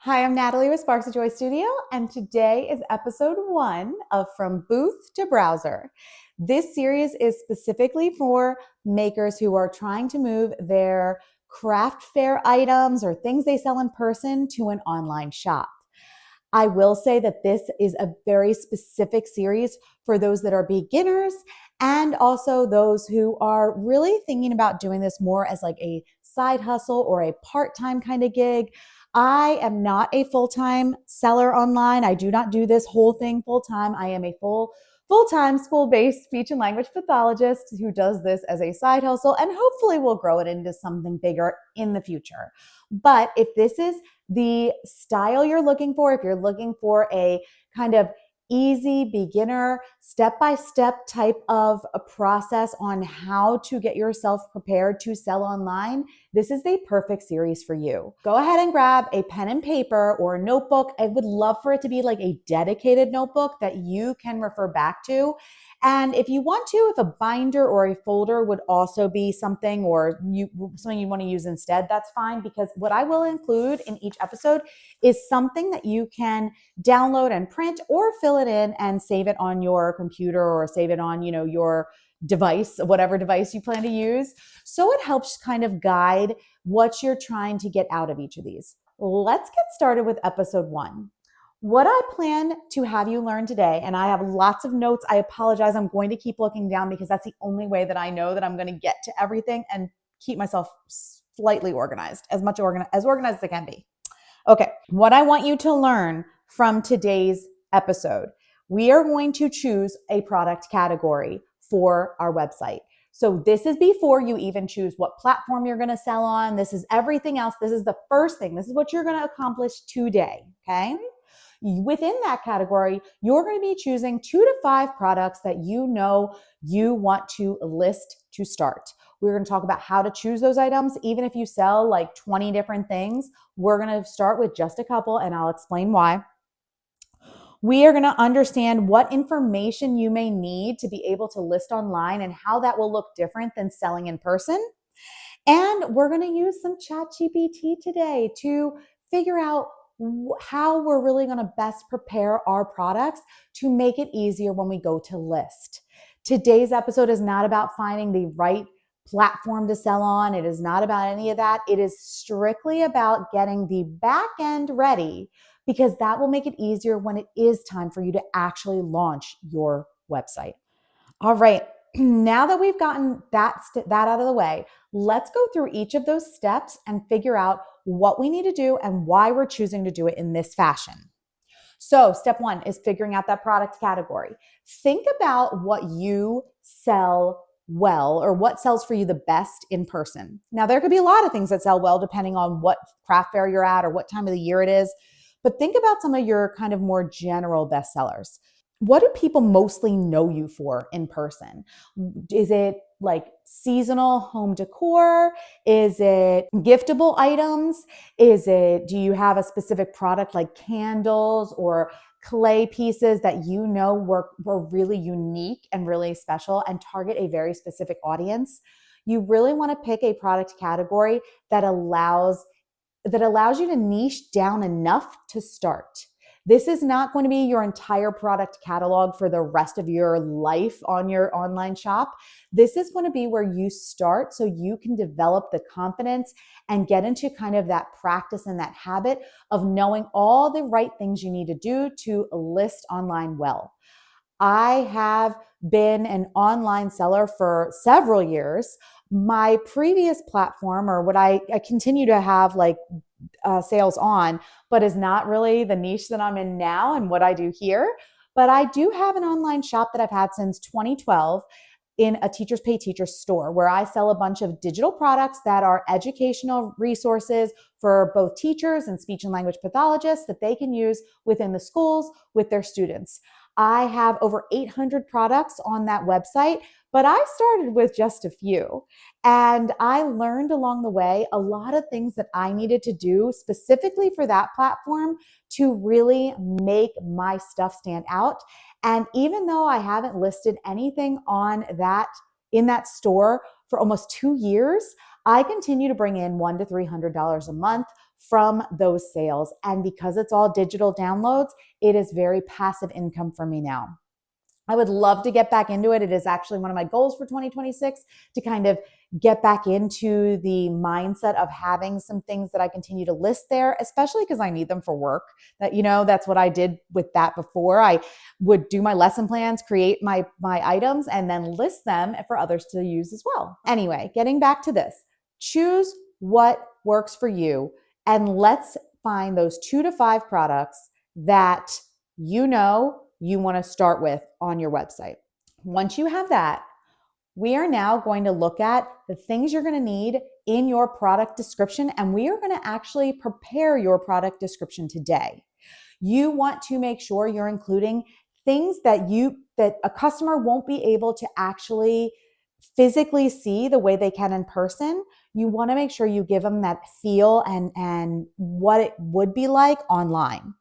Hi, I'm Natalie with Sparks of Joy Studio, and today is episode 1 of From Booth to Browser. This series is specifically for makers who are trying to move their craft fair items or things they sell in person to an online shop. I will say that this is a very specific series for those that are beginners and also those who are really thinking about doing this more as like a side hustle or a part-time kind of gig. I am not a full-time seller online. I do not do this whole thing full-time. I am a full-time school-based speech and language pathologist who does this as a side hustle and hopefully will grow it into something bigger in the future. But if this is the style you're looking for, if you're looking for a kind of easy beginner step-by-step type of a process on how to get yourself prepared to sell online, this is the perfect series for you. Go ahead and grab a pen and paper or a notebook. I would love for it to be like a dedicated notebook that you can refer back to. And if you want to, if a binder or a folder would also be something or something you want to use instead, that's fine, because what I will include in each episode is something that you can download and print or fill it in and save it on your computer or save it on, your device, whatever device you plan to use. So it helps kind of guide what you're trying to get out of each of these. Let's get started with episode 1. What I plan to have you learn today, and I have lots of notes. I apologize. I'm going to keep looking down because that's the only way that I know that I'm going to get to everything and keep myself slightly organized, as organized as I can be. Okay, what I want you to learn from today's episode, we are going to choose a product category for our website. So this is before you even choose what platform you're going to sell on. This is everything else. This is the first thing. This is what you're going to accomplish today, okay? Within that category, you're going to be choosing 2 to 5 products that you know you want to list to start. We're going to talk about how to choose those items. Even if you sell like 20 different things, we're going to start with just a couple, and I'll explain why. We are going to understand what information you may need to be able to list online and how that will look different than selling in person. And we're going to use some ChatGPT today to figure out how we're really going to best prepare our products to make it easier when we go to list. Today's episode is not about finding the right platform to sell on. It is not about any of that. It is strictly about getting the back end ready, because that will make it easier when it is time for you to actually launch your website. All right. Now that we've gotten that out of the way, let's go through each of those steps and figure out what we need to do and why we're choosing to do it in this fashion. So step 1 is figuring out that product category. Think about what you sell well or what sells for you the best in person. Now, there could be a lot of things that sell well depending on what craft fair you're at or what time of the year it is, but think about some of your kind of more general bestsellers. What do people mostly know you for in person? Is it like seasonal home decor? Is it giftable items? Do you have a specific product like candles or clay pieces that you know were really unique and really special and target a very specific audience? You really want to pick a product category that allows you to niche down enough to start. This is not going to be your entire product catalog for the rest of your life on your online shop. This is going to be where you start so you can develop the confidence and get into kind of that practice and that habit of knowing all the right things you need to do to list online well. I have been an online seller for several years. My previous platform, or what I continue to have like sales on, but is not really the niche that I'm in now and what I do here. But I do have an online shop that I've had since 2012 in a Teachers Pay Teachers store, where I sell a bunch of digital products that are educational resources for both teachers and speech and language pathologists that they can use within the schools with their students. I have over 800 products on that website, but I started with just a few. And I learned along the way a lot of things that I needed to do specifically for that platform to really make my stuff stand out. And even though I haven't listed anything on that in that store for almost 2 years, I continue to bring in $100 to $300 a month from those sales. And because it's all digital downloads, it is very passive income for me now. I would love to get back into it. It is actually one of my goals for 2026 to kind of get back into the mindset of having some things that I continue to list there, especially because I need them for work. That's what I did with that before. I would do my lesson plans, create my items, and then list them for others to use as well. Anyway, getting back to this, choose what works for you, and let's find those 2 to 5 products that you want to start with on your website. Once you have that, we are now going to look at the things you're going to need in your product description, and we are going to actually prepare your product description today. You want to make sure you're including things that a customer won't be able to actually physically see the way they can in person. You want to make sure you give them that feel and what it would be like online.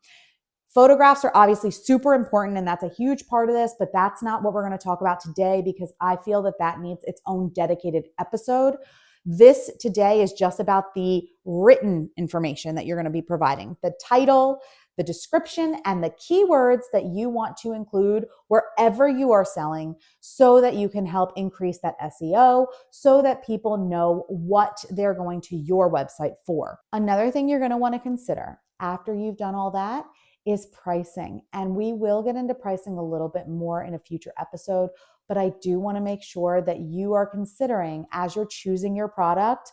Photographs are obviously super important, and that's a huge part of this, but that's not what we're going to talk about today because I feel that needs its own dedicated episode. This today is just about the written information that you're going to be providing, the title, the description, and the keywords that you want to include wherever you are selling so that you can help increase that SEO, so that people know what they're going to your website for. Another thing you're going to want to consider after you've done all that is pricing. And we will get into pricing a little bit more in a future episode, but I do want to make sure that you are considering, as you're choosing your product,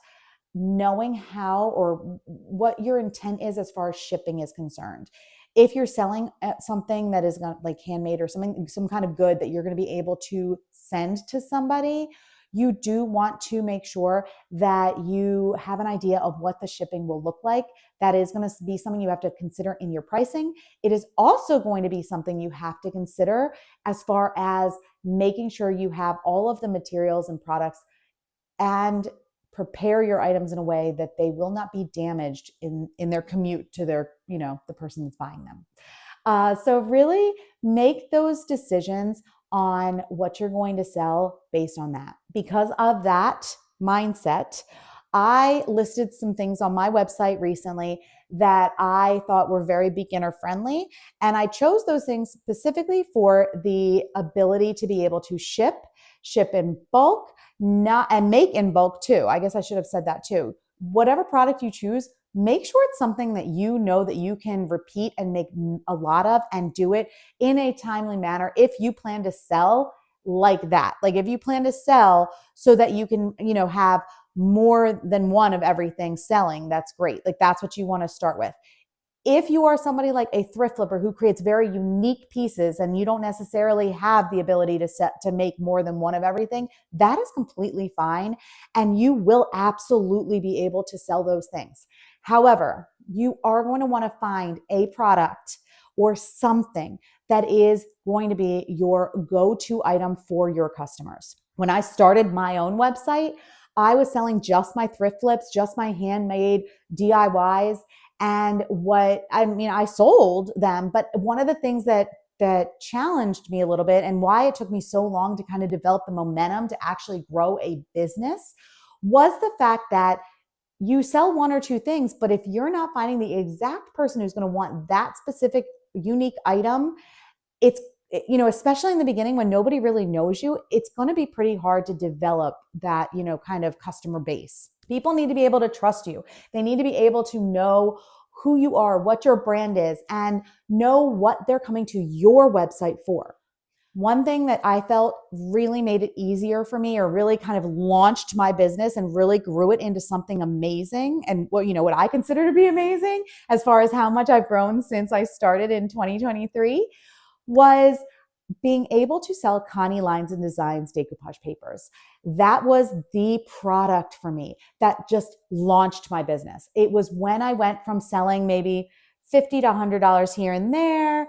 knowing how or what your intent is as far as shipping is concerned. If you're selling something that is like handmade or some kind of good that you're going to be able to send to somebody, you do want to make sure that you have an idea of what the shipping will look like. That is going to be something you have to consider in your pricing. It is also going to be something you have to consider as far as making sure you have all of the materials and products and prepare your items in a way that they will not be damaged in their commute to their, the person that's buying them. So really make those decisions on what you're going to sell based on that. Because of that mindset, I listed some things on my website recently that I thought were very beginner friendly. And I chose those things specifically for the ability to be able to ship in bulk, and make in bulk too. I guess I should have said that too. Whatever product you choose, make sure it's something that you know that you can repeat and make a lot of and do it in a timely manner if you plan to sell like that. Like if you plan to sell so that you can, have more than one of everything selling, that's great. Like that's what you want to start with. If you are somebody like a thrift flipper who creates very unique pieces and you don't necessarily have the ability to make more than one of everything, that is completely fine. And you will absolutely be able to sell those things. However, you are going to want to find a product or something that is going to be your go-to item for your customers. When I started my own website, I was selling just my thrift flips, just my handmade DIYs. And I sold them, but one of the things that challenged me a little bit and why it took me so long to kind of develop the momentum to actually grow a business was the fact that you sell one or two things, but if you're not finding the exact person who's going to want that specific unique item, it's, especially in the beginning when nobody really knows you, it's going to be pretty hard to develop that, kind of customer base. People need to be able to trust you. They need to be able to know who you are, what your brand is, and know what they're coming to your website for. One thing that I felt really made it easier for me, or really kind of launched my business and really grew it into something amazing, and what I consider to be amazing as far as how much I've grown since I started in 2023, was being able to sell Connie Lines and Designs decoupage papers. That was the product for me that just launched my business. It was when I went from selling maybe $50 to $100 here and there,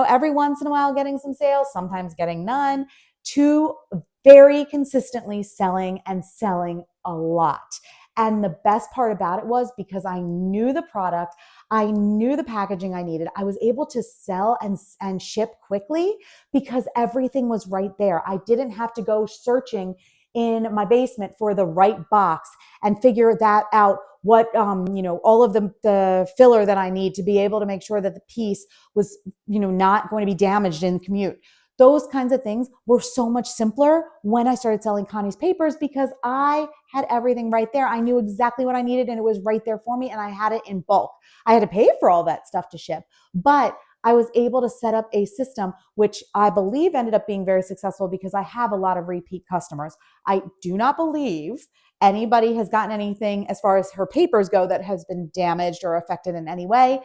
every once in a while getting some sales, sometimes getting none, to very consistently selling a lot. And the best part about it was because I knew the product, I knew the packaging I needed, I was able to sell and ship quickly because everything was right there. I didn't have to go searching in my basement for the right box and figure that out what, all of the filler that I need to be able to make sure that the piece was, not going to be damaged in the commute. Those kinds of things were so much simpler when I started selling Connie's papers because I had everything right there. I knew exactly what I needed and it was right there for me and I had it in bulk. I had to pay for all that stuff to ship, but I was able to set up a system which I believe ended up being very successful because I have a lot of repeat customers. I do not believe anybody has gotten anything as far as her papers go that has been damaged or affected in any way.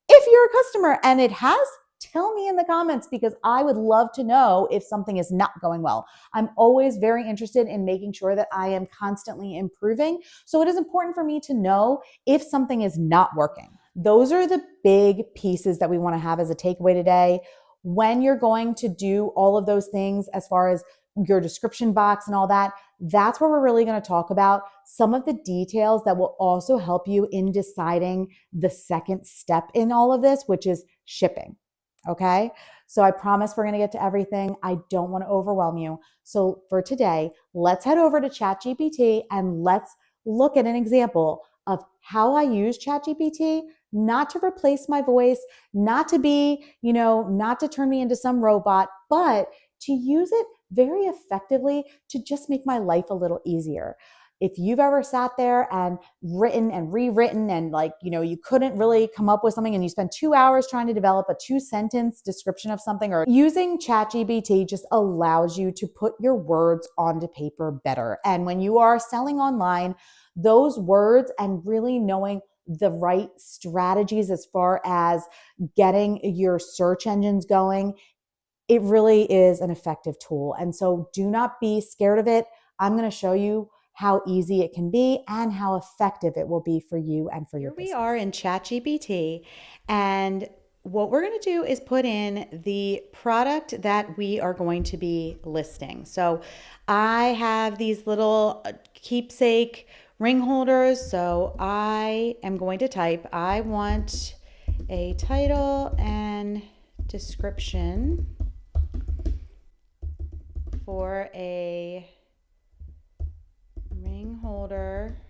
If you're a customer and it has, tell me in the comments because I would love to know if something is not going well. I'm always very interested in making sure that I am constantly improving. So it is important for me to know if something is not working. Those are the big pieces that we want to have as a takeaway today. When you're going to do all of those things as far as your description box and all that, that's where we're really going to talk about some of the details that will also help you in deciding the second step in all of this, which is shipping. Okay. So I promise we're going to get to everything. I don't want to overwhelm you. So for today, let's head over to ChatGPT and let's look at an example of how I use ChatGPT, not to replace my voice, not to be, not to turn me into some robot, but to use it very effectively to just make my life a little easier. If you've ever sat there and written and rewritten and you couldn't really come up with something and you spent 2 hours trying to develop a 2-sentence description of something, or using ChatGPT just allows you to put your words onto paper better. And when you are selling online, those words and really knowing the right strategies as far as getting your search engines going, it really is an effective tool. And so do not be scared of it. I'm going to show you how easy it can be and how effective it will be for you and for your business. Here we are in ChatGPT, and what we're going to do is put in the product that we are going to be listing. So I have these little keepsake ring holders. So I am going to type, I want a title and description for a ring holder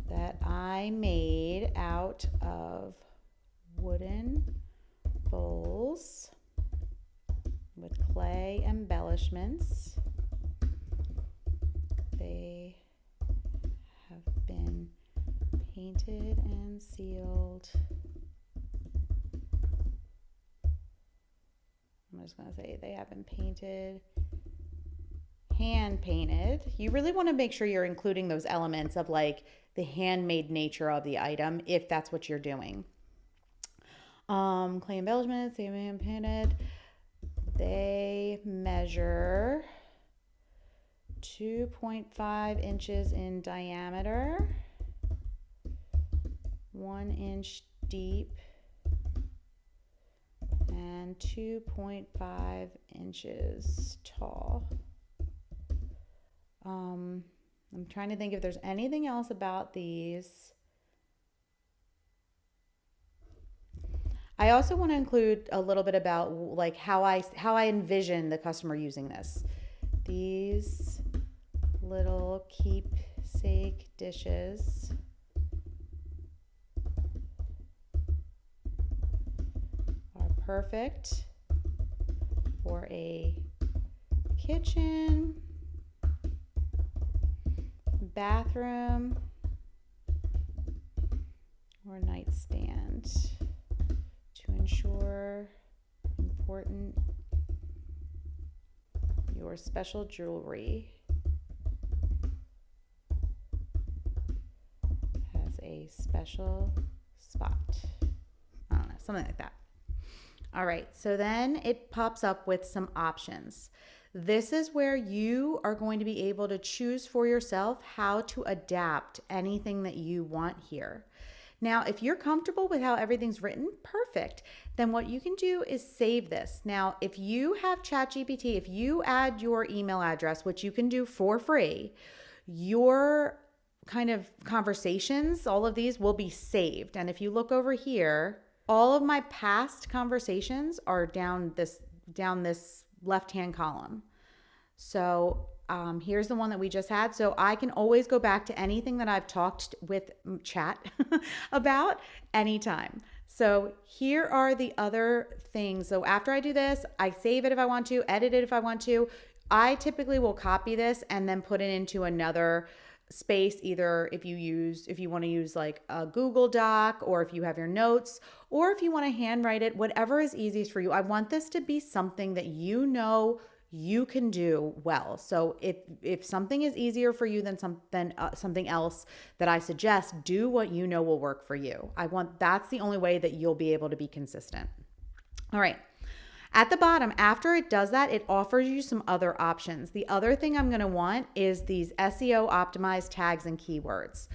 that I made out of wooden bowls with clay embellishments. They have been painted and sealed. I'm just going to say they have been painted, hand painted. You really want to make sure you're including those elements of like the handmade nature of the item if that's what you're doing. Clay embellishments, they have been painted. They measure 2.5 inches in diameter, 1 inch deep, and 2.5 inches tall. I'm trying to think if there's anything else about these. I also want to include a little bit about like how I envision the customer using this. These little keepsake dishes are perfect for a kitchen, bathroom, or nightstand to ensure important your special jewelry has a special spot. I don't know, something like that. All right, so then it pops up with some options. This is where you are going to be able to choose for yourself how to adapt anything that you want here. Now, if you're comfortable with how everything's written, perfect. Then what you can do is save this. Now, if you have ChatGPT, if you add your email address, which you can do for free, your kind of conversations, all of these will be saved. And if you look over here, all of my past conversations are down this left-hand column. So Here's the one that we just had. So I can always go back to anything that I've talked with chat about anytime. So here are the other things. So after I do this, I save it if I want to, edit it if I want to. I typically will copy this and then put it into another space, either if you want to use like a Google Doc, or if you have your notes, or if you want to handwrite it, whatever is easiest for you. I want this to be something that you know you can do well. So if something is easier for you than something else that I suggest, do what you know will work for you. That's the only way that you'll be able to be consistent. All right. At the bottom, after it does that, it offers you some other options. The other thing I'm going to want is these SEO optimized tags and keywords.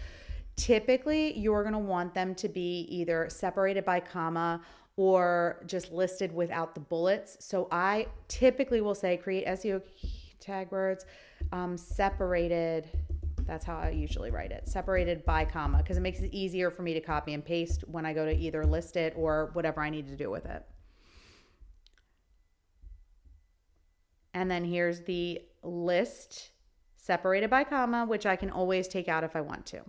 Typically, you're going to want them to be either separated by comma or just listed without the bullets. So I typically will say create SEO tag words separated. That's how I usually write it, separated by comma, because it makes it easier for me to copy and paste when I go to either list it or whatever I need to do with it. And then here's the list separated by comma, which I can always take out if I want to.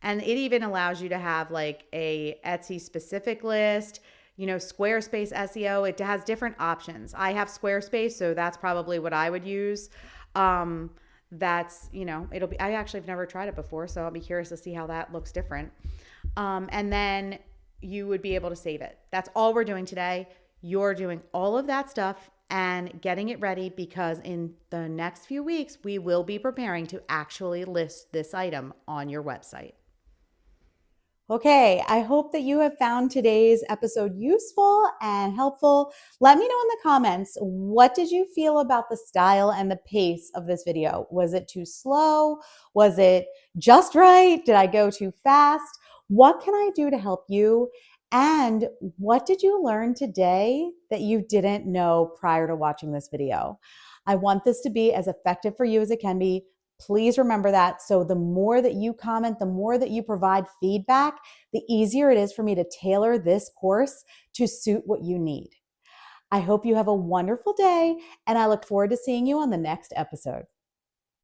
And it even allows you to have like a Etsy specific list, Squarespace SEO. It has different options. I have Squarespace, so that's probably what I would use. I actually have never tried it before, so I'll be curious to see how that looks different. And then you would be able to save it. That's all we're doing today. You're doing all of that stuff and getting it ready, because in the next few weeks, we will be preparing to actually list this item on your website. Okay, I hope that you have found today's episode useful and helpful. Let me know in the comments, what did you feel about the style and the pace of this video? Was it too slow? Was it just right? Did I go too fast? What can I do to help you? And what did you learn today that you didn't know prior to watching this video? I want this to be as effective for you as it can be. Please remember that. So the more that you comment, the more that you provide feedback, the easier it is for me to tailor this course to suit what you need. I hope you have a wonderful day, and I look forward to seeing you on the next episode.